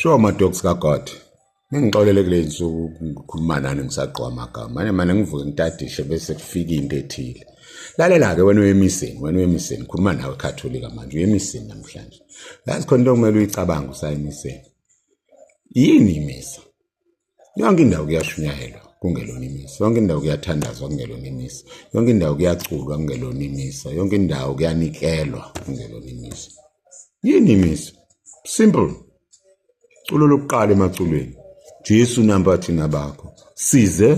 Sure madogs kaGod. Ngixolele kule insuku ngikhuluma nani ngisaqhwa amagama. Manje ngivuke ngitadishe bese kufika into ethile. Lalela ke wena wemiseni, khuluma nawe eCatholic manje uyemiseni namhlanje. Yazi khona into kumele uyicabanga usayimiseni. Yini imisa? Yonke indawo kuyashunyayelwa kungelona imisa. Yonke indawo kuyathandazwa kungelona imisa. Yonke indawo kuyaculwa kungelona imisa. Yonke indawo kuyanikelwa kungelona imisa. Yini imisa? Simple. Culo lokuqala emaculweni. Jesu namba thina bakho. Size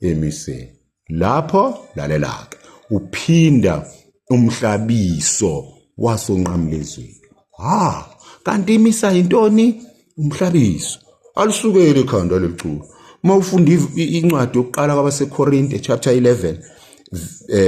emiseni. Lapho lalelake. Uphinda umhlabiso wasonqamlezweni. Kanti imisa intoni? Umhlabiso. Alusukele ekhanda leculo. Mawufunda incwadi yokuqala kwabaseKorinte chapter 11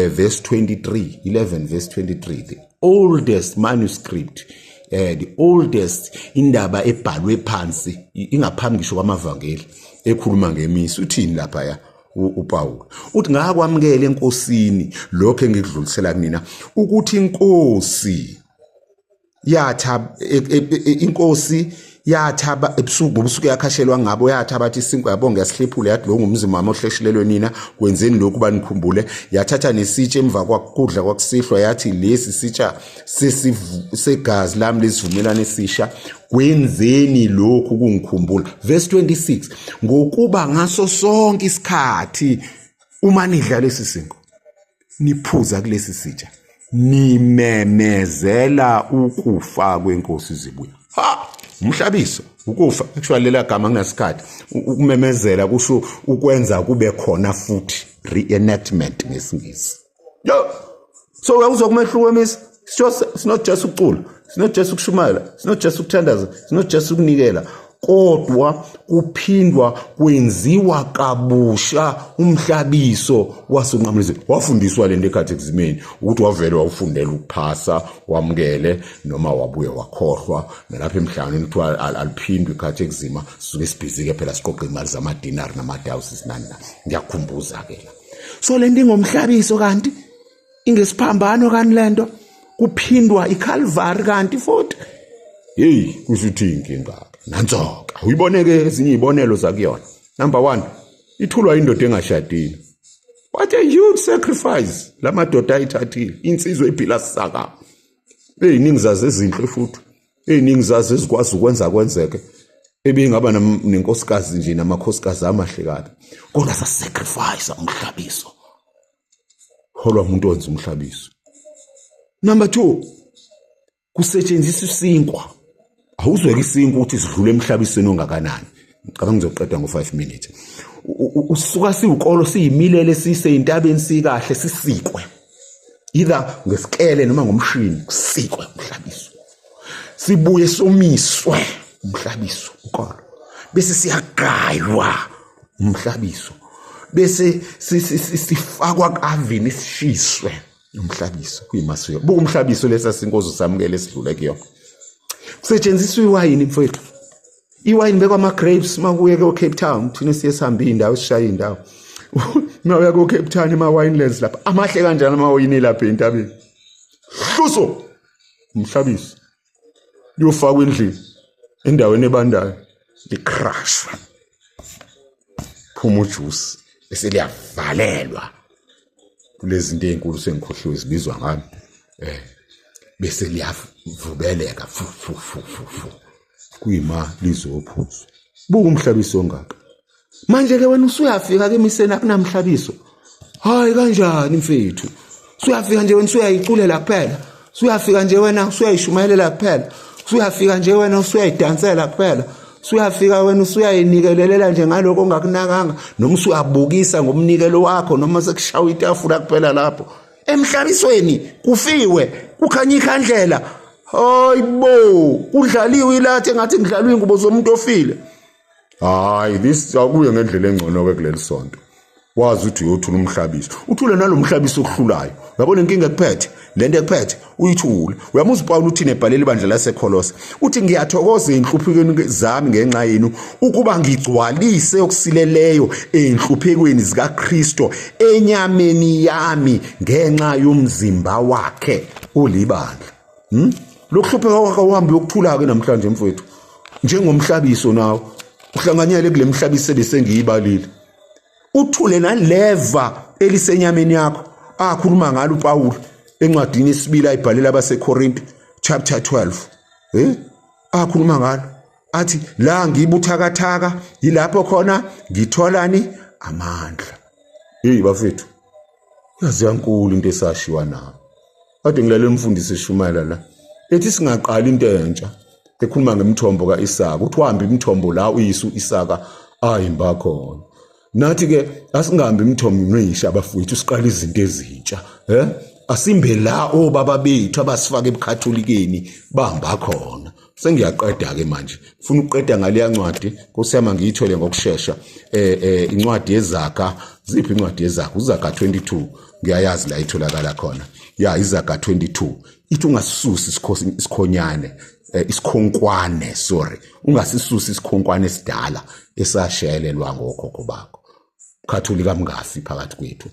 verse 23, 11 verse 23, the oldest manuscript, the oldest indaba ebhalwe phansi ingaphambi ngisho kwamavangeli ekhuluma ngemisi. Uthini lapha ya uPaul? Uthi ngakwamukela enkosini lokho engikudlulisela kunina ukuthi inkosi yathaba ebusuku yakhashelwa ngabo yathaba athi isinkwa yabonga yasihlephula yathi lo ngumzimba wami ohleshilelwe nina kwenzeni lokhu banikhumbule. Yathatha nesitsha emva kwakudla kwakusihlwa yathi lesi sitsha segazi lami lesivumelane esisha kwenzeni lokhu kungikhumbula. Verse 26, ngokuba ngaso sonke isikhathi uma nidla lesi sinkwa niphuza kulesi sitsha nimemezela ukufa kwenkosi izibuya. Umhlabiso ukufa actually lela gama kunasikhathi ukumemezela kusho ukwenza kube khona futhi reenactment ngesingisi. So uyakuzwa kumehluko emisi. It's not just ukucula, it's not just ukushumayela, it's not just ukuthandaza, it's not just ukunikela, kodwa kuphindwa kwenziwa kabusha umhlabiso wasonqamlezweni. Wafundiswa lento eCatechismeni ukuthi wavele wawufundela ukuphasa wamukele noma wabuye wakhohlwa nalapha emhlabeni kuthiwa aliphindwe iCatechism sisuke sibhizi ke phela siqoqa imali zamadinar namadawusis nani. Ngiyakhumbuza ke la. So lento ingomhlabiso kanti ingesiphambano kani lento kuphindwa iCalvary kanti futhi kusho uthi inkinga nanzoka. Uyiboneke ezinye izibonelo zakuyona. Number 1, ithulwa indoda engashadile. What a huge sacrifice lamadoda ayithathile. Insizwe ephila sisaka. Eziningi zazo ezinhle futhi. Eziningi zazo ezikwazi ukwenza kwenzeke. Ebengaba nenkosikazi nje namakhosikazi amahle kabi. Kodwa sa sacrifice umhlabiso. Holwa umuntu wenza umhlabiso. Number 2, kusetshenziswa isinkwa. Awuzweke isinkwa ukuthi sidlule emhlabisweni ongakanani. Ngicabanga ngizoqeda ngo5 minutes. Usuka siwukolo siyimilele sise intabeni sikahle sisikwe. Either ngesikele noma ngomshini kusikwe umhlabiso. Sibuye somiswe umhlabiso ukolo. Bese siyagaywa umhlabiso. Bese sifakwa kavini sishiswe umhlabiso kuyimasiyo. Buku umhlabiso lesa sinkozo samukele esidlule kuyona. Kusetshenziswa iwayini mfowethu. Iwayini bekwa ama grapes makuye ke Cape Town thina siyesihamba indawo sishaya indawo. Mawuya ku Cape Town ema winelands lapha amahle kanjani amawayini lapha entabeni. Hluso umhlabiso. Uyofakwa endlini endaweni ebandayo licrush. Phuma ujuice bese liyavalelwa. Kulezi zinto ezinkulu sengikhohliwe zibizwa ngani bese liyavubeleka kuyima lizophuza. Buku umhlabiso ongaka. Manje ke wena usuyafika ke emiseni akunamhlabiso. Hayi kanjani mfethu? Usuyafika nje wena usuyayiculela kuphela. Usuyafika nje wena usuyayishumayelela kuphela. Usuyafika nje wena usuyayidansela kuphela. Usuyafika wena usuyayinikelela nje ngaloko ongakunakanga noma usuyabukisa ngomnikelo wakho noma sekushawa itafula kuphela lapho. Emhlabisweni kufiwe kukhanya ikhandlela. Hayibo kudlaliwe ilathe ngathi ngidlalwe ingubo zomuntu ofile. Hayi this akuye ngendlela engcono ke kuleli sonto. Wazi ukuthi uyothula umhlabiso. Uthule nalomhlabiso okuhlulayo. Uyabona inkinga ekuphethe, lento ekuphethe uyithule. Uyamuza uPaul uthi nebhaleli ibandla laseKolose. Uthi ngiyathokoza enhluphekweni zami ngenxa yenu ukuba ngigcwalise okusileleyo enhluphekweni zikaKristo enyameni yami ngenxa yomzimba wakhe olibandla. Lokuhlupheka kwakhe uhambe yokuthula ke namhlanje mfowethu. njengomhlabiso nawo uhlanganyele kule mhlabiso besengiyibalile uthule naleva elisenyameni yakho akhuluma ngalo uPaul encwadini yesibili ayibhalela abaseKorinti chapter 12 akhuluma ngalo athi la ngibuthakathaka yilapho khona ngitholani amandla bafethu yazi yankulu into esashiwa nayo kade ngilalela umfundisi eshumayela la ethi singaqala into entsha ekhuluma ngemithombo kaIsaka uthi uhambe imithombo la uyisu Isaka ayimba khona nathi ke asingahambi imithombo ngisha abafowethu siqala izinto ezintsha asimbe la obaba bethu abasifaka ebuKatholikeni bamba khona sengiyaqeda ke manje ufuna ukuqeda ngale yancwadi kusema ngiyithole ngokusheshsha incwadi yeZaga ziphi incwadi yeZaga uZaga 22 ngiyayazi la itholakala khona iZaga 22 ithi ungasisusi isikhonyane isikhonkwane ungasisusi isikhonkwane esidala esashayelelwa ngokhokho bakho uKatholika mngasi phakathi kwethu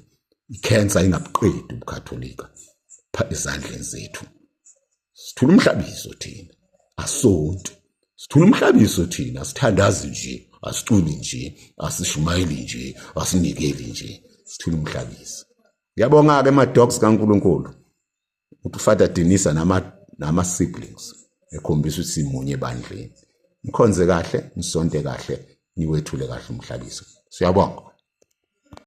icancer ingabuqedi ubuKatholika ezandleni zethu sithula umhlabiso thina asonto sithula umhlabiso thina asithandazi nje asiculi nje asishumayeli nje asinikeli nje sithula umhlabiso ngiyabonga ke ama-dogs kaNkulunkulu uthi uFather Denisa nama siblings ekhombisa ukuthi simunye ebandleni nikhonze kahle nisonte kahle niwethule kahle umhlabiso siyabonga.